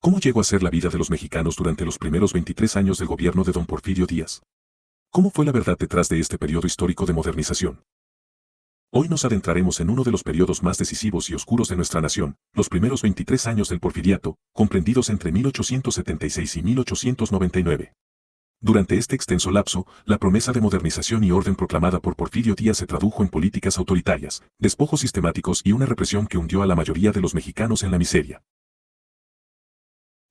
¿Cómo llegó a ser la vida de los mexicanos durante los primeros 23 años del gobierno de don Porfirio Díaz? ¿Cómo fue la verdad detrás de este periodo histórico de modernización? Hoy nos adentraremos en uno de los periodos más decisivos y oscuros de nuestra nación, los primeros 23 años del Porfiriato, comprendidos entre 1876 y 1899. Durante este extenso lapso, la promesa de modernización y orden proclamada por Porfirio Díaz se tradujo en políticas autoritarias, despojos sistemáticos y una represión que hundió a la mayoría de los mexicanos en la miseria.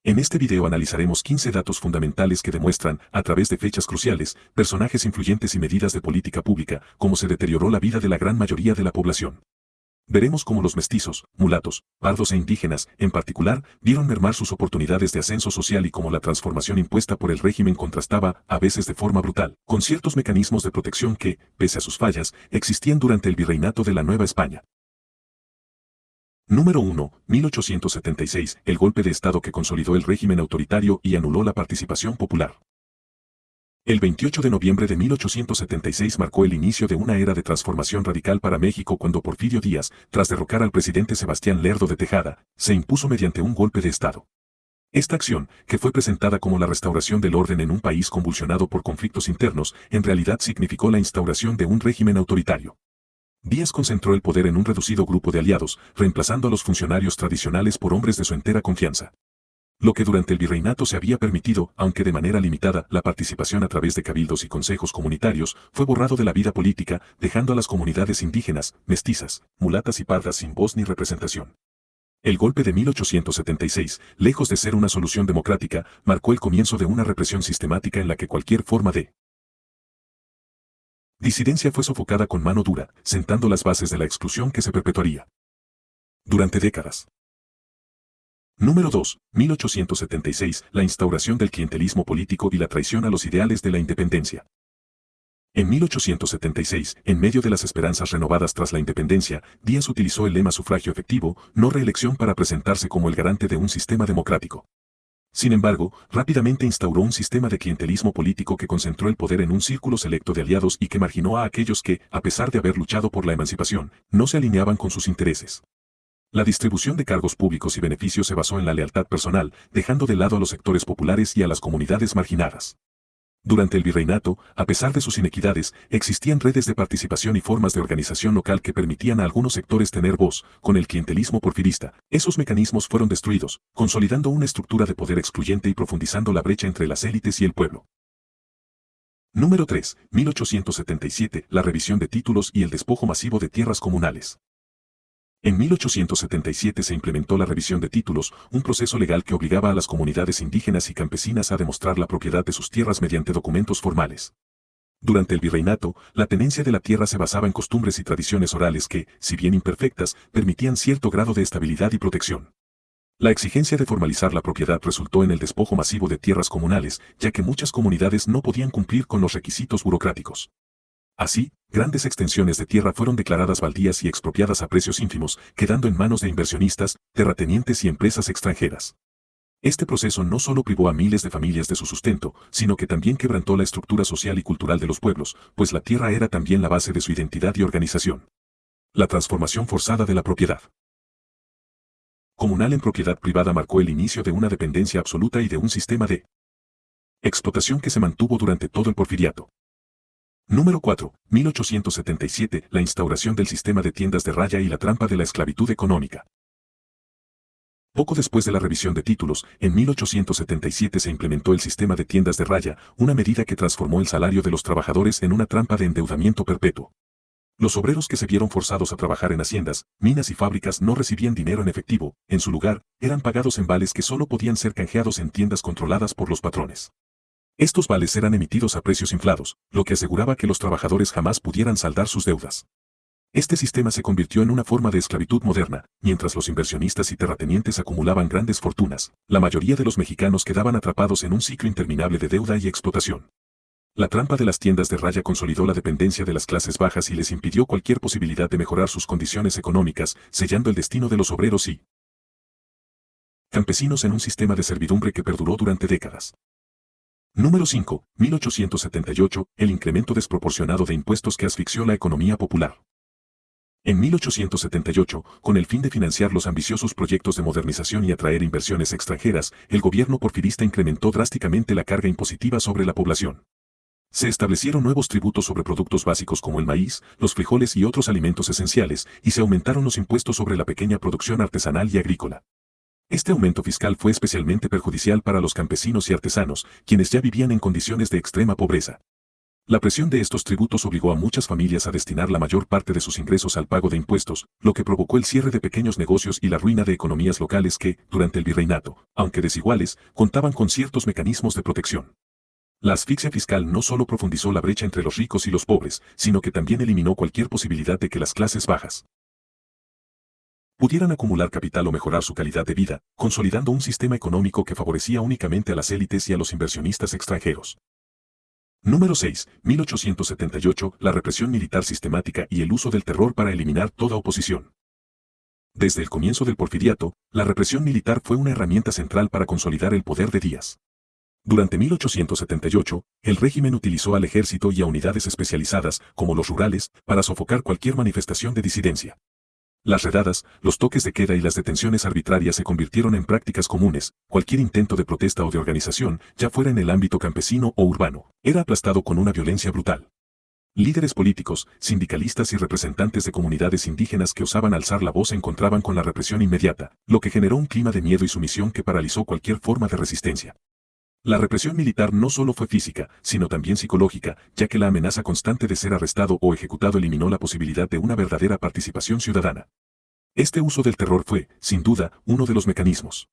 En este video analizaremos 15 datos fundamentales que demuestran, a través de fechas cruciales, personajes influyentes y medidas de política pública, cómo se deterioró la vida de la gran mayoría de la población. Veremos cómo los mestizos, mulatos, pardos e indígenas, en particular, vieron mermar sus oportunidades de ascenso social y cómo la transformación impuesta por el régimen contrastaba, a veces de forma brutal, con ciertos mecanismos de protección que, pese a sus fallas, existían durante el virreinato de la Nueva España. Número 1. 1876, el golpe de Estado que consolidó el régimen autoritario y anuló la participación popular. El 28 de noviembre de 1876 marcó el inicio de una era de transformación radical para México cuando Porfirio Díaz, tras derrocar al presidente Sebastián Lerdo de Tejada, se impuso mediante un golpe de Estado. Esta acción, que fue presentada como la restauración del orden en un país convulsionado por conflictos internos, en realidad significó la instauración de un régimen autoritario. Díaz concentró el poder en un reducido grupo de aliados, reemplazando a los funcionarios tradicionales por hombres de su entera confianza. Lo que durante el virreinato se había permitido, aunque de manera limitada, la participación a través de cabildos y consejos comunitarios, fue borrado de la vida política, dejando a las comunidades indígenas, mestizas, mulatas y pardas sin voz ni representación. El golpe de 1876, lejos de ser una solución democrática, marcó el comienzo de una represión sistemática en la que cualquier forma de disidencia fue sofocada con mano dura, sentando las bases de la exclusión que se perpetuaría durante décadas. Número 2. 1876, la instauración del clientelismo político y la traición a los ideales de la independencia. En 1876, en medio de las esperanzas renovadas tras la independencia, Díaz utilizó el lema sufragio efectivo, no reelección para presentarse como el garante de un sistema democrático. Sin embargo, rápidamente instauró un sistema de clientelismo político que concentró el poder en un círculo selecto de aliados y que marginó a aquellos que, a pesar de haber luchado por la emancipación, no se alineaban con sus intereses. La distribución de cargos públicos y beneficios se basó en la lealtad personal, dejando de lado a los sectores populares y a las comunidades marginadas. Durante el virreinato, a pesar de sus inequidades, existían redes de participación y formas de organización local que permitían a algunos sectores tener voz. Con el clientelismo porfirista, esos mecanismos fueron destruidos, consolidando una estructura de poder excluyente y profundizando la brecha entre las élites y el pueblo. Número 3. 1877, la revisión de títulos y el despojo masivo de tierras comunales. En 1877 se implementó la revisión de títulos, un proceso legal que obligaba a las comunidades indígenas y campesinas a demostrar la propiedad de sus tierras mediante documentos formales. Durante el virreinato, la tenencia de la tierra se basaba en costumbres y tradiciones orales que, si bien imperfectas, permitían cierto grado de estabilidad y protección. La exigencia de formalizar la propiedad resultó en el despojo masivo de tierras comunales, ya que muchas comunidades no podían cumplir con los requisitos burocráticos. Así, grandes extensiones de tierra fueron declaradas baldías y expropiadas a precios ínfimos, quedando en manos de inversionistas, terratenientes y empresas extranjeras. Este proceso no solo privó a miles de familias de su sustento, sino que también quebrantó la estructura social y cultural de los pueblos, pues la tierra era también la base de su identidad y organización. La transformación forzada de la propiedad comunal en propiedad privada marcó el inicio de una dependencia absoluta y de un sistema de explotación que se mantuvo durante todo el porfiriato. Número 4. 1877, la instauración del sistema de tiendas de raya y la trampa de la esclavitud económica. Poco después de la revisión de títulos, en 1877 se implementó el sistema de tiendas de raya, una medida que transformó el salario de los trabajadores en una trampa de endeudamiento perpetuo. Los obreros que se vieron forzados a trabajar en haciendas, minas y fábricas no recibían dinero en efectivo, en su lugar, eran pagados en vales que solo podían ser canjeados en tiendas controladas por los patrones. Estos vales eran emitidos a precios inflados, lo que aseguraba que los trabajadores jamás pudieran saldar sus deudas. Este sistema se convirtió en una forma de esclavitud moderna, mientras los inversionistas y terratenientes acumulaban grandes fortunas, la mayoría de los mexicanos quedaban atrapados en un ciclo interminable de deuda y explotación. La trampa de las tiendas de raya consolidó la dependencia de las clases bajas y les impidió cualquier posibilidad de mejorar sus condiciones económicas, sellando el destino de los obreros y campesinos en un sistema de servidumbre que perduró durante décadas. Número 5. 1878, el incremento desproporcionado de impuestos que asfixió la economía popular. En 1878, con el fin de financiar los ambiciosos proyectos de modernización y atraer inversiones extranjeras, el gobierno porfirista incrementó drásticamente la carga impositiva sobre la población. Se establecieron nuevos tributos sobre productos básicos como el maíz, los frijoles y otros alimentos esenciales, y se aumentaron los impuestos sobre la pequeña producción artesanal y agrícola. Este aumento fiscal fue especialmente perjudicial para los campesinos y artesanos, quienes ya vivían en condiciones de extrema pobreza. La presión de estos tributos obligó a muchas familias a destinar la mayor parte de sus ingresos al pago de impuestos, lo que provocó el cierre de pequeños negocios y la ruina de economías locales que, durante el virreinato, aunque desiguales, contaban con ciertos mecanismos de protección. La asfixia fiscal no solo profundizó la brecha entre los ricos y los pobres, sino que también eliminó cualquier posibilidad de que las clases bajas pudieran acumular capital o mejorar su calidad de vida, consolidando un sistema económico que favorecía únicamente a las élites y a los inversionistas extranjeros. Número 6. 1878. La represión militar sistemática y el uso del terror para eliminar toda oposición. Desde el comienzo del porfiriato, la represión militar fue una herramienta central para consolidar el poder de Díaz. Durante 1878, el régimen utilizó al ejército y a unidades especializadas, como los rurales, para sofocar cualquier manifestación de disidencia. Las redadas, los toques de queda y las detenciones arbitrarias se convirtieron en prácticas comunes. Cualquier intento de protesta o de organización, ya fuera en el ámbito campesino o urbano, era aplastado con una violencia brutal. Líderes políticos, sindicalistas y representantes de comunidades indígenas que osaban alzar la voz se encontraban con la represión inmediata, lo que generó un clima de miedo y sumisión que paralizó cualquier forma de resistencia. La represión militar no solo fue física, sino también psicológica, ya que la amenaza constante de ser arrestado o ejecutado eliminó la posibilidad de una verdadera participación ciudadana. Este uso del terror fue, sin duda, uno de los mecanismos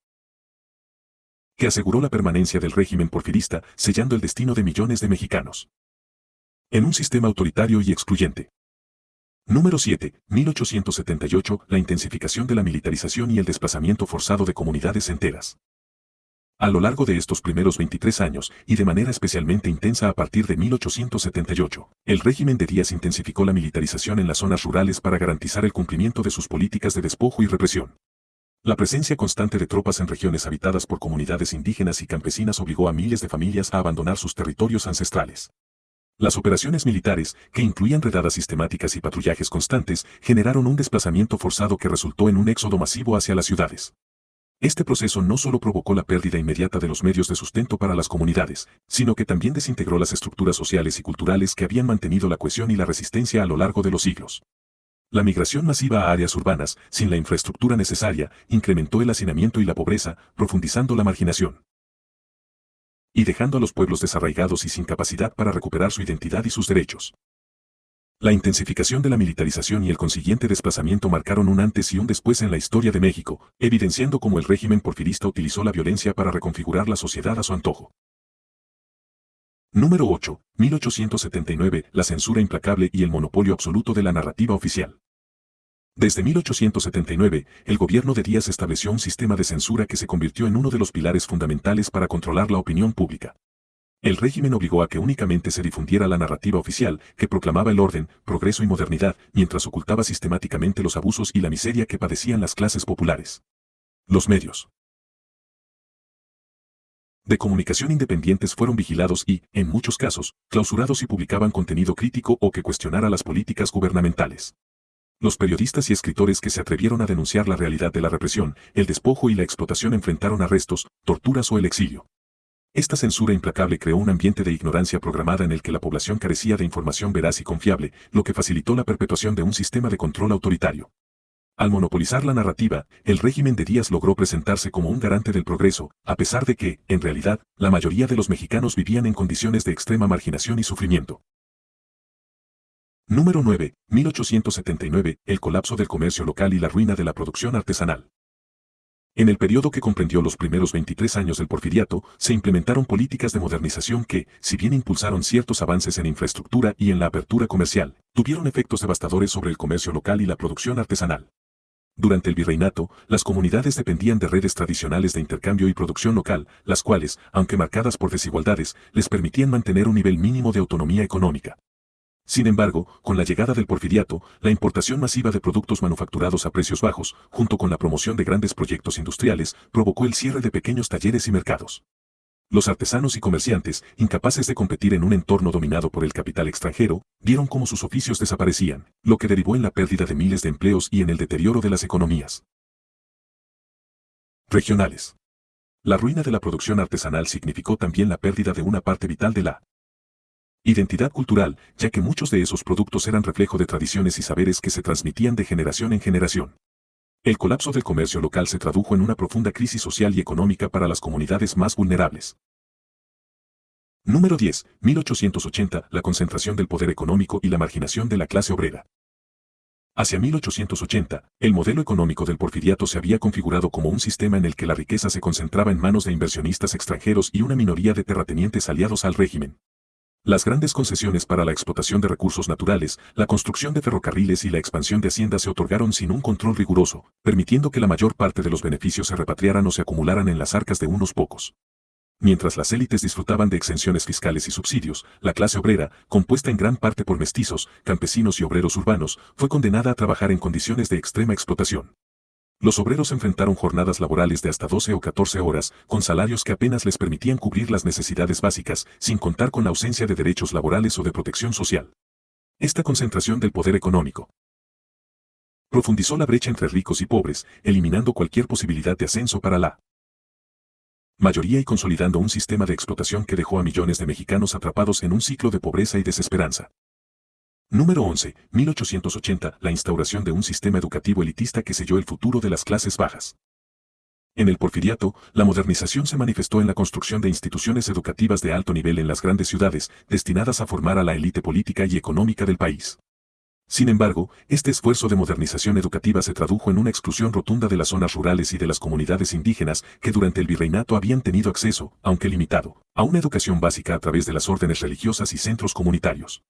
que aseguró la permanencia del régimen porfirista, sellando el destino de millones de mexicanos en un sistema autoritario y excluyente. Número 7. 1878. La intensificación de la militarización y el desplazamiento forzado de comunidades enteras. A lo largo de estos primeros 23 años, y de manera especialmente intensa a partir de 1878, el régimen de Díaz intensificó la militarización en las zonas rurales para garantizar el cumplimiento de sus políticas de despojo y represión. La presencia constante de tropas en regiones habitadas por comunidades indígenas y campesinas obligó a miles de familias a abandonar sus territorios ancestrales. Las operaciones militares, que incluían redadas sistemáticas y patrullajes constantes, generaron un desplazamiento forzado que resultó en un éxodo masivo hacia las ciudades. Este proceso no solo provocó la pérdida inmediata de los medios de sustento para las comunidades, sino que también desintegró las estructuras sociales y culturales que habían mantenido la cohesión y la resistencia a lo largo de los siglos. La migración masiva a áreas urbanas, sin la infraestructura necesaria, incrementó el hacinamiento y la pobreza, profundizando la marginación y dejando a los pueblos desarraigados y sin capacidad para recuperar su identidad y sus derechos. La intensificación de la militarización y el consiguiente desplazamiento marcaron un antes y un después en la historia de México, evidenciando cómo el régimen porfirista utilizó la violencia para reconfigurar la sociedad a su antojo. Número 8. 1879. La censura implacable y el monopolio absoluto de la narrativa oficial. Desde 1879, el gobierno de Díaz estableció un sistema de censura que se convirtió en uno de los pilares fundamentales para controlar la opinión pública. El régimen obligó a que únicamente se difundiera la narrativa oficial, que proclamaba el orden, progreso y modernidad, mientras ocultaba sistemáticamente los abusos y la miseria que padecían las clases populares. Los medios de comunicación independientes fueron vigilados y, en muchos casos, clausurados si publicaban contenido crítico o que cuestionara las políticas gubernamentales. Los periodistas y escritores que se atrevieron a denunciar la realidad de la represión, el despojo y la explotación enfrentaron arrestos, torturas o el exilio. Esta censura implacable creó un ambiente de ignorancia programada en el que la población carecía de información veraz y confiable, lo que facilitó la perpetuación de un sistema de control autoritario. Al monopolizar la narrativa, el régimen de Díaz logró presentarse como un garante del progreso, a pesar de que, en realidad, la mayoría de los mexicanos vivían en condiciones de extrema marginación y sufrimiento. Número 9. 1879. El colapso del comercio local y la ruina de la producción artesanal. En el periodo que comprendió los primeros 23 años del porfiriato, se implementaron políticas de modernización que, si bien impulsaron ciertos avances en infraestructura y en la apertura comercial, tuvieron efectos devastadores sobre el comercio local y la producción artesanal. Durante el virreinato, las comunidades dependían de redes tradicionales de intercambio y producción local, las cuales, aunque marcadas por desigualdades, les permitían mantener un nivel mínimo de autonomía económica. Sin embargo, con la llegada del porfiriato, la importación masiva de productos manufacturados a precios bajos, junto con la promoción de grandes proyectos industriales, provocó el cierre de pequeños talleres y mercados. Los artesanos y comerciantes, incapaces de competir en un entorno dominado por el capital extranjero, vieron cómo sus oficios desaparecían, lo que derivó en la pérdida de miles de empleos y en el deterioro de las economías regionales. La ruina de la producción artesanal significó también la pérdida de una parte vital de la identidad cultural, ya que muchos de esos productos eran reflejo de tradiciones y saberes que se transmitían de generación en generación. El colapso del comercio local se tradujo en una profunda crisis social y económica para las comunidades más vulnerables. Número 10. 1880. La concentración del poder económico y la marginación de la clase obrera. Hacia 1880, el modelo económico del porfiriato se había configurado como un sistema en el que la riqueza se concentraba en manos de inversionistas extranjeros y una minoría de terratenientes aliados al régimen. Las grandes concesiones para la explotación de recursos naturales, la construcción de ferrocarriles y la expansión de haciendas se otorgaron sin un control riguroso, permitiendo que la mayor parte de los beneficios se repatriaran o se acumularan en las arcas de unos pocos. Mientras las élites disfrutaban de exenciones fiscales y subsidios, la clase obrera, compuesta en gran parte por mestizos, campesinos y obreros urbanos, fue condenada a trabajar en condiciones de extrema explotación. Los obreros enfrentaron jornadas laborales de hasta 12 o 14 horas, con salarios que apenas les permitían cubrir las necesidades básicas, sin contar con la ausencia de derechos laborales o de protección social. Esta concentración del poder económico profundizó la brecha entre ricos y pobres, eliminando cualquier posibilidad de ascenso para la mayoría y consolidando un sistema de explotación que dejó a millones de mexicanos atrapados en un ciclo de pobreza y desesperanza. Número 11. 1880. La instauración de un sistema educativo elitista que selló el futuro de las clases bajas. En el porfiriato, la modernización se manifestó en la construcción de instituciones educativas de alto nivel en las grandes ciudades, destinadas a formar a la élite política y económica del país. Sin embargo, este esfuerzo de modernización educativa se tradujo en una exclusión rotunda de las zonas rurales y de las comunidades indígenas que durante el virreinato habían tenido acceso, aunque limitado, a una educación básica a través de las órdenes religiosas y centros comunitarios.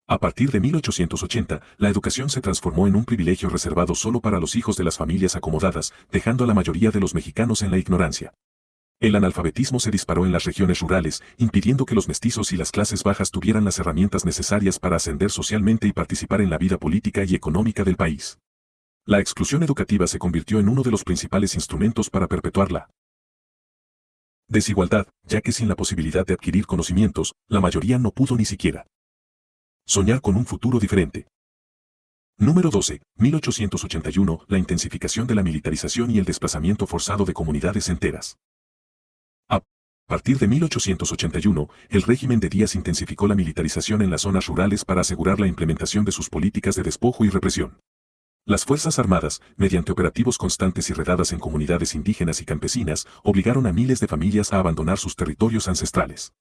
A partir de 1880, la educación se transformó en un privilegio reservado solo para los hijos de las familias acomodadas, dejando a la mayoría de los mexicanos en la ignorancia. El analfabetismo se disparó en las regiones rurales, impidiendo que los mestizos y las clases bajas tuvieran las herramientas necesarias para ascender socialmente y participar en la vida política y económica del país. La exclusión educativa se convirtió en uno de los principales instrumentos para perpetuar la desigualdad, ya que sin la posibilidad de adquirir conocimientos, la mayoría no pudo ni siquiera soñar con un futuro diferente. Número 12. 1881. La intensificación de la militarización y el desplazamiento forzado de comunidades enteras. A partir de 1881, el régimen de Díaz intensificó la militarización en las zonas rurales para asegurar la implementación de sus políticas de despojo y represión. Las Fuerzas Armadas, mediante operativos constantes y redadas en comunidades indígenas y campesinas, obligaron a miles de familias a abandonar sus territorios ancestrales.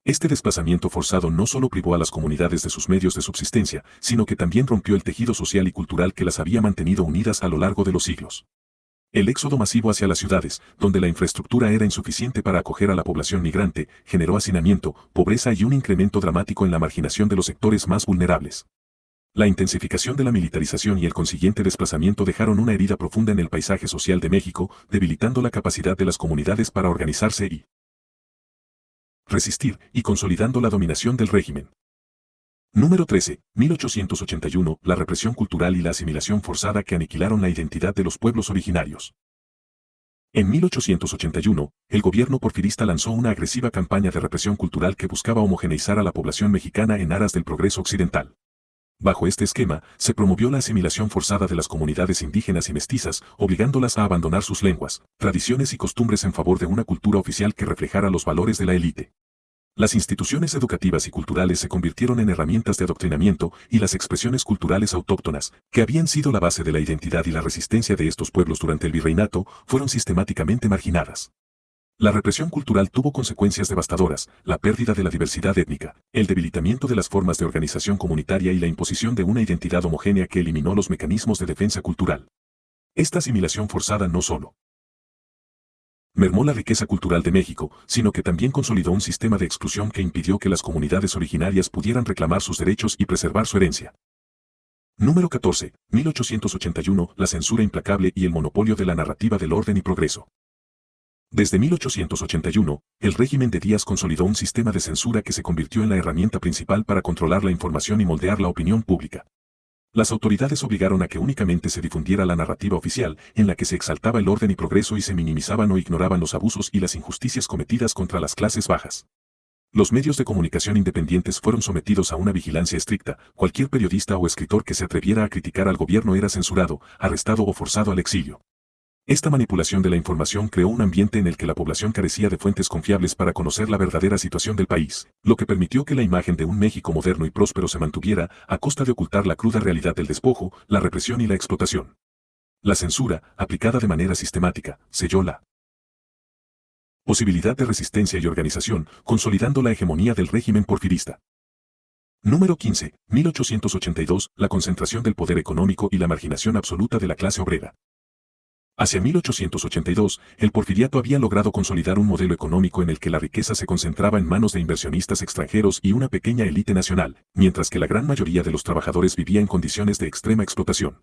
Este desplazamiento forzado no solo privó a las comunidades de sus medios de subsistencia, sino que también rompió el tejido social y cultural que las había mantenido unidas a lo largo de los siglos. El éxodo masivo hacia las ciudades, donde la infraestructura era insuficiente para acoger a la población migrante, generó hacinamiento, pobreza y un incremento dramático en la marginación de los sectores más vulnerables. La intensificación de la militarización y el consiguiente desplazamiento dejaron una herida profunda en el paisaje social de México, debilitando la capacidad de las comunidades para organizarse y resistir, y consolidando la dominación del régimen. Número 13. 1881. La represión cultural y la asimilación forzada que aniquilaron la identidad de los pueblos originarios. En 1881, el gobierno porfirista lanzó una agresiva campaña de represión cultural que buscaba homogeneizar a la población mexicana en aras del progreso occidental. Bajo este esquema, se promovió la asimilación forzada de las comunidades indígenas y mestizas, obligándolas a abandonar sus lenguas, tradiciones y costumbres en favor de una cultura oficial que reflejara los valores de la élite. Las instituciones educativas y culturales se convirtieron en herramientas de adoctrinamiento y las expresiones culturales autóctonas, que habían sido la base de la identidad y la resistencia de estos pueblos durante el virreinato, fueron sistemáticamente marginadas. La represión cultural tuvo consecuencias devastadoras, la pérdida de la diversidad étnica, el debilitamiento de las formas de organización comunitaria y la imposición de una identidad homogénea que eliminó los mecanismos de defensa cultural. Esta asimilación forzada no solo mermó la riqueza cultural de México, sino que también consolidó un sistema de exclusión que impidió que las comunidades originarias pudieran reclamar sus derechos y preservar su herencia. Número 14. 1881. La censura implacable y el monopolio de la narrativa del orden y progreso. Desde 1881, el régimen de Díaz consolidó un sistema de censura que se convirtió en la herramienta principal para controlar la información y moldear la opinión pública. Las autoridades obligaron a que únicamente se difundiera la narrativa oficial, en la que se exaltaba el orden y progreso y se minimizaban o ignoraban los abusos y las injusticias cometidas contra las clases bajas. Los medios de comunicación independientes fueron sometidos a una vigilancia estricta. Cualquier periodista o escritor que se atreviera a criticar al gobierno era censurado, arrestado o forzado al exilio. Esta manipulación de la información creó un ambiente en el que la población carecía de fuentes confiables para conocer la verdadera situación del país, lo que permitió que la imagen de un México moderno y próspero se mantuviera a costa de ocultar la cruda realidad del despojo, la represión y la explotación. La censura, aplicada de manera sistemática, selló la posibilidad de resistencia y organización, consolidando la hegemonía del régimen porfirista. Número 15. 1882. La concentración del poder económico y la marginación absoluta de la clase obrera. Hacia 1882, el porfiriato había logrado consolidar un modelo económico en el que la riqueza se concentraba en manos de inversionistas extranjeros y una pequeña élite nacional, mientras que la gran mayoría de los trabajadores vivía en condiciones de extrema explotación.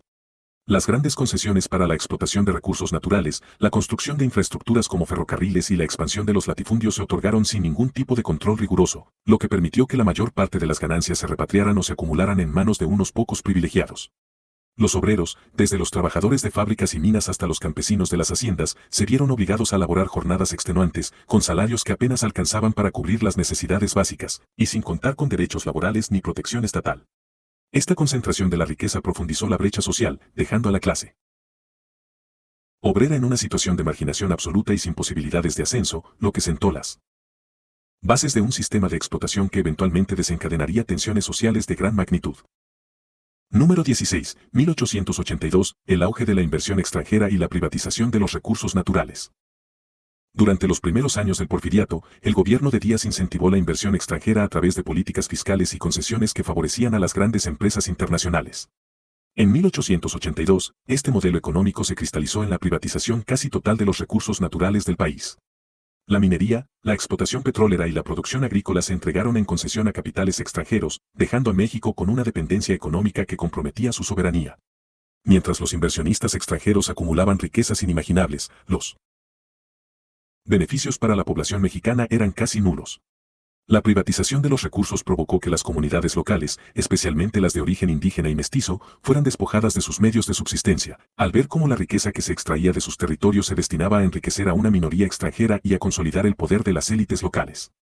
Las grandes concesiones para la explotación de recursos naturales, la construcción de infraestructuras como ferrocarriles y la expansión de los latifundios se otorgaron sin ningún tipo de control riguroso, lo que permitió que la mayor parte de las ganancias se repatriaran o se acumularan en manos de unos pocos privilegiados. Los obreros, desde los trabajadores de fábricas y minas hasta los campesinos de las haciendas, se vieron obligados a laborar jornadas extenuantes, con salarios que apenas alcanzaban para cubrir las necesidades básicas, y sin contar con derechos laborales ni protección estatal. Esta concentración de la riqueza profundizó la brecha social, dejando a la clase obrera en una situación de marginación absoluta y sin posibilidades de ascenso, lo que sentó las bases de un sistema de explotación que eventualmente desencadenaría tensiones sociales de gran magnitud. Número 16. 1882. El auge de la inversión extranjera y la privatización de los recursos naturales. Durante los primeros años del porfiriato, el gobierno de Díaz incentivó la inversión extranjera a través de políticas fiscales y concesiones que favorecían a las grandes empresas internacionales. En 1882, este modelo económico se cristalizó en la privatización casi total de los recursos naturales del país. La minería, la explotación petrolera y la producción agrícola se entregaron en concesión a capitales extranjeros, dejando a México con una dependencia económica que comprometía su soberanía. Mientras los inversionistas extranjeros acumulaban riquezas inimaginables, los beneficios para la población mexicana eran casi nulos. La privatización de los recursos provocó que las comunidades locales, especialmente las de origen indígena y mestizo, fueran despojadas de sus medios de subsistencia, al ver cómo la riqueza que se extraía de sus territorios se destinaba a enriquecer a una minoría extranjera y a consolidar el poder de las élites locales.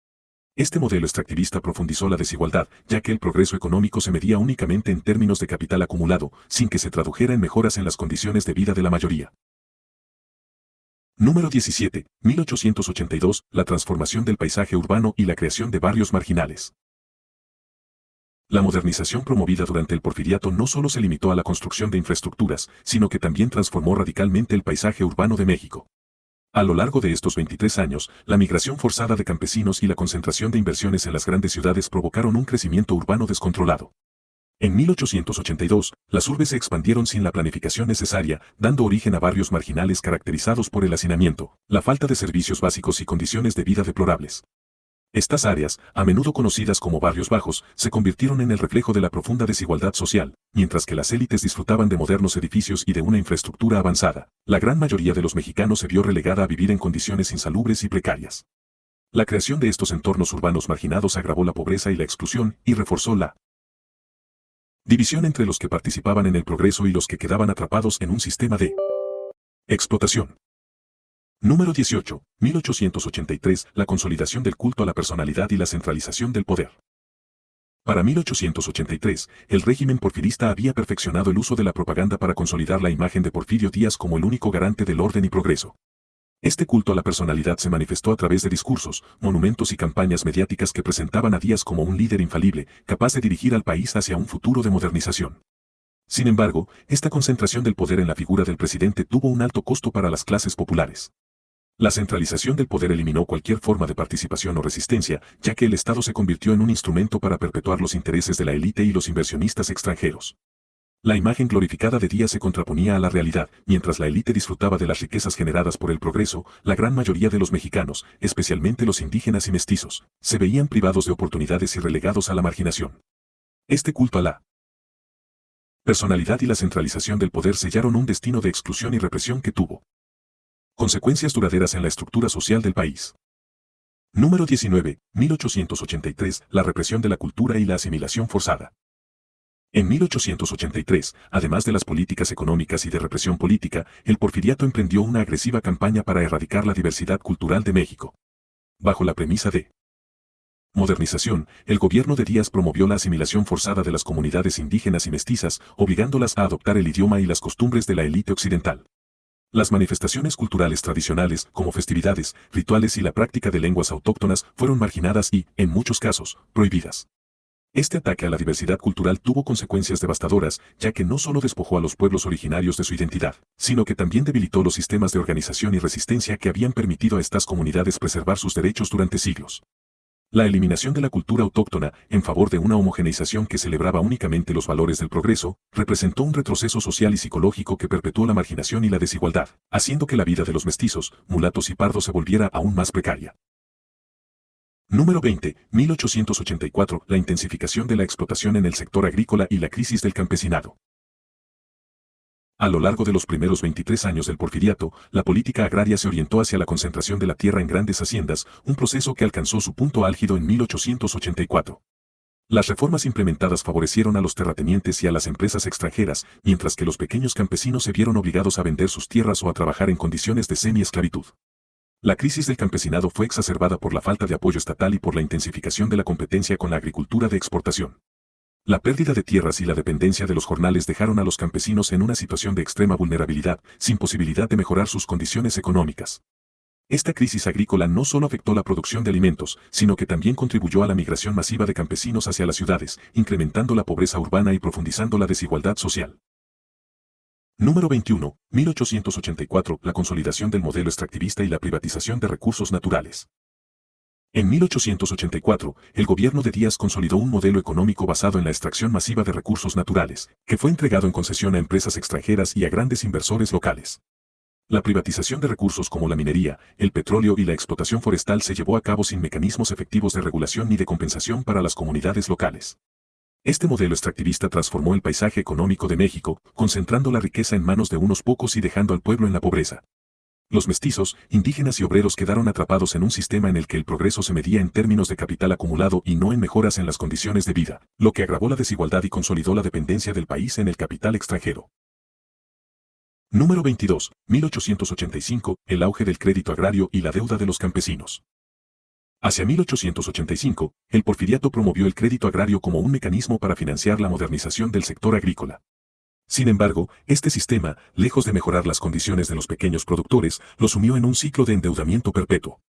Este modelo extractivista profundizó la desigualdad, ya que el progreso económico se medía únicamente en términos de capital acumulado, sin que se tradujera en mejoras en las condiciones de vida de la mayoría. Número 17. 1882. La transformación del paisaje urbano y la creación de barrios marginales. La modernización promovida durante el porfiriato no solo se limitó a la construcción de infraestructuras, sino que también transformó radicalmente el paisaje urbano de México. A lo largo de estos 23 años, la migración forzada de campesinos y la concentración de inversiones en las grandes ciudades provocaron un crecimiento urbano descontrolado. En 1882, las urbes se expandieron sin la planificación necesaria, dando origen a barrios marginales caracterizados por el hacinamiento, la falta de servicios básicos y condiciones de vida deplorables. Estas áreas, a menudo conocidas como barrios bajos, se convirtieron en el reflejo de la profunda desigualdad social, mientras que las élites disfrutaban de modernos edificios y de una infraestructura avanzada. La gran mayoría de los mexicanos se vio relegada a vivir en condiciones insalubres y precarias. La creación de estos entornos urbanos marginados agravó la pobreza y la exclusión y reforzó la división entre los que participaban en el progreso y los que quedaban atrapados en un sistema de explotación. Número 18. 1883. La consolidación del culto a la personalidad y la centralización del poder. Para 1883, el régimen porfirista había perfeccionado el uso de la propaganda para consolidar la imagen de Porfirio Díaz como el único garante del orden y progreso. Este culto a la personalidad se manifestó a través de discursos, monumentos y campañas mediáticas que presentaban a Díaz como un líder infalible, capaz de dirigir al país hacia un futuro de modernización. Sin embargo, esta concentración del poder en la figura del presidente tuvo un alto costo para las clases populares. La centralización del poder eliminó cualquier forma de participación o resistencia, ya que el Estado se convirtió en un instrumento para perpetuar los intereses de la élite y los inversionistas extranjeros. La imagen glorificada de Díaz se contraponía a la realidad. Mientras la élite disfrutaba de las riquezas generadas por el progreso, la gran mayoría de los mexicanos, especialmente los indígenas y mestizos, se veían privados de oportunidades y relegados a la marginación. Este culto a la personalidad y la centralización del poder sellaron un destino de exclusión y represión que tuvo consecuencias duraderas en la estructura social del país. Número 19. 1883. La represión de la cultura y la asimilación forzada. En 1883, además de las políticas económicas y de represión política, el Porfiriato emprendió una agresiva campaña para erradicar la diversidad cultural de México. Bajo la premisa de modernización, el gobierno de Díaz promovió la asimilación forzada de las comunidades indígenas y mestizas, obligándolas a adoptar el idioma y las costumbres de la élite occidental. Las manifestaciones culturales tradicionales, como festividades, rituales y la práctica de lenguas autóctonas, fueron marginadas y, en muchos casos, prohibidas. Este ataque a la diversidad cultural tuvo consecuencias devastadoras, ya que no solo despojó a los pueblos originarios de su identidad, sino que también debilitó los sistemas de organización y resistencia que habían permitido a estas comunidades preservar sus derechos durante siglos. La eliminación de la cultura autóctona, en favor de una homogeneización que celebraba únicamente los valores del progreso, representó un retroceso social y psicológico que perpetuó la marginación y la desigualdad, haciendo que la vida de los mestizos, mulatos y pardos se volviera aún más precaria. Número 20, 1884, la intensificación de la explotación en el sector agrícola y la crisis del campesinado. A lo largo de los primeros 23 años del Porfiriato, la política agraria se orientó hacia la concentración de la tierra en grandes haciendas, un proceso que alcanzó su punto álgido en 1884. Las reformas implementadas favorecieron a los terratenientes y a las empresas extranjeras, mientras que los pequeños campesinos se vieron obligados a vender sus tierras o a trabajar en condiciones de semi-esclavitud. La crisis del campesinado fue exacerbada por la falta de apoyo estatal y por la intensificación de la competencia con la agricultura de exportación. La pérdida de tierras y la dependencia de los jornales dejaron a los campesinos en una situación de extrema vulnerabilidad, sin posibilidad de mejorar sus condiciones económicas. Esta crisis agrícola no solo afectó la producción de alimentos, sino que también contribuyó a la migración masiva de campesinos hacia las ciudades, incrementando la pobreza urbana y profundizando la desigualdad social. Número 21, 1884, la consolidación del modelo extractivista y la privatización de recursos naturales. En 1884, el gobierno de Díaz consolidó un modelo económico basado en la extracción masiva de recursos naturales, que fue entregado en concesión a empresas extranjeras y a grandes inversores locales. La privatización de recursos como la minería, el petróleo y la explotación forestal se llevó a cabo sin mecanismos efectivos de regulación ni de compensación para las comunidades locales. Este modelo extractivista transformó el paisaje económico de México, concentrando la riqueza en manos de unos pocos y dejando al pueblo en la pobreza. Los mestizos, indígenas y obreros quedaron atrapados en un sistema en el que el progreso se medía en términos de capital acumulado y no en mejoras en las condiciones de vida, lo que agravó la desigualdad y consolidó la dependencia del país en el capital extranjero. Número 22, 1885, el auge del crédito agrario y la deuda de los campesinos. Hacia 1885, el Porfiriato promovió el crédito agrario como un mecanismo para financiar la modernización del sector agrícola. Sin embargo, este sistema, lejos de mejorar las condiciones de los pequeños productores, los sumió en un ciclo de endeudamiento perpetuo.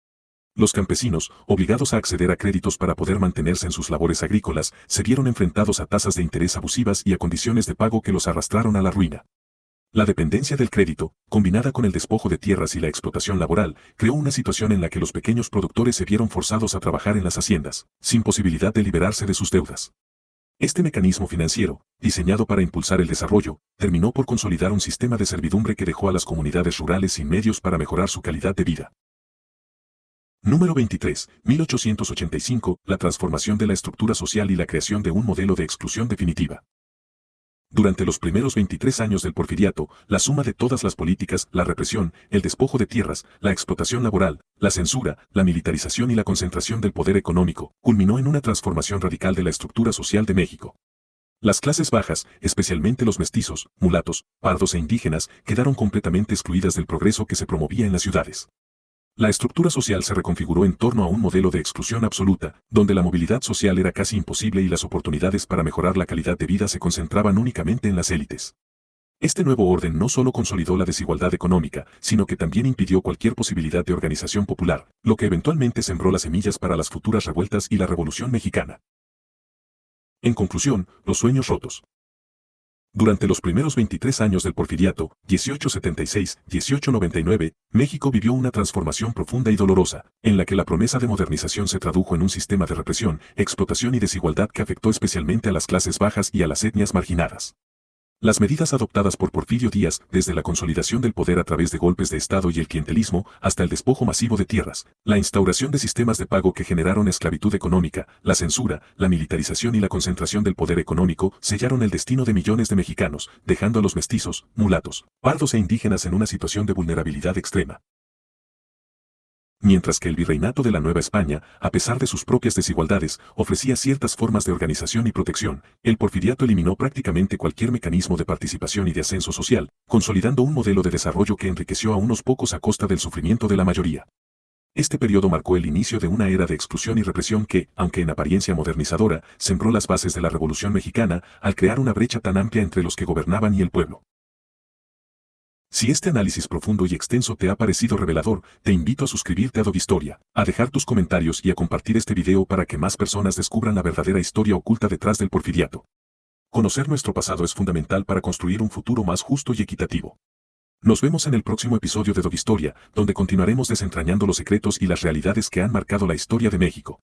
Los campesinos, obligados a acceder a créditos para poder mantenerse en sus labores agrícolas, se vieron enfrentados a tasas de interés abusivas y a condiciones de pago que los arrastraron a la ruina. La dependencia del crédito, combinada con el despojo de tierras y la explotación laboral, creó una situación en la que los pequeños productores se vieron forzados a trabajar en las haciendas, sin posibilidad de liberarse de sus deudas. Este mecanismo financiero, diseñado para impulsar el desarrollo, terminó por consolidar un sistema de servidumbre que dejó a las comunidades rurales sin medios para mejorar su calidad de vida. Número 23, 1885, la transformación de la estructura social y la creación de un modelo de exclusión definitiva. Durante los primeros 23 años del Porfiriato, la suma de todas las políticas, la represión, el despojo de tierras, la explotación laboral, la censura, la militarización y la concentración del poder económico, culminó en una transformación radical de la estructura social de México. Las clases bajas, especialmente los mestizos, mulatos, pardos e indígenas, quedaron completamente excluidas del progreso que se promovía en las ciudades. La estructura social se reconfiguró en torno a un modelo de exclusión absoluta, donde la movilidad social era casi imposible y las oportunidades para mejorar la calidad de vida se concentraban únicamente en las élites. Este nuevo orden no solo consolidó la desigualdad económica, sino que también impidió cualquier posibilidad de organización popular, lo que eventualmente sembró las semillas para las futuras revueltas y la Revolución Mexicana. En conclusión, los sueños rotos. Durante los primeros 23 años del Porfiriato, 1876-1899, México vivió una transformación profunda y dolorosa, en la que la promesa de modernización se tradujo en un sistema de represión, explotación y desigualdad que afectó especialmente a las clases bajas y a las etnias marginadas. Las medidas adoptadas por Porfirio Díaz, desde la consolidación del poder a través de golpes de Estado y el clientelismo, hasta el despojo masivo de tierras, la instauración de sistemas de pago que generaron esclavitud económica, la censura, la militarización y la concentración del poder económico, sellaron el destino de millones de mexicanos, dejando a los mestizos, mulatos, pardos e indígenas en una situación de vulnerabilidad extrema. Mientras que el virreinato de la Nueva España, a pesar de sus propias desigualdades, ofrecía ciertas formas de organización y protección, el porfiriato eliminó prácticamente cualquier mecanismo de participación y de ascenso social, consolidando un modelo de desarrollo que enriqueció a unos pocos a costa del sufrimiento de la mayoría. Este periodo marcó el inicio de una era de exclusión y represión que, aunque en apariencia modernizadora, sembró las bases de la Revolución Mexicana al crear una brecha tan amplia entre los que gobernaban y el pueblo. Si este análisis profundo y extenso te ha parecido revelador, te invito a suscribirte a Dogistoria, a dejar tus comentarios y a compartir este video para que más personas descubran la verdadera historia oculta detrás del porfiriato. Conocer nuestro pasado es fundamental para construir un futuro más justo y equitativo. Nos vemos en el próximo episodio de Dogistoria, donde continuaremos desentrañando los secretos y las realidades que han marcado la historia de México.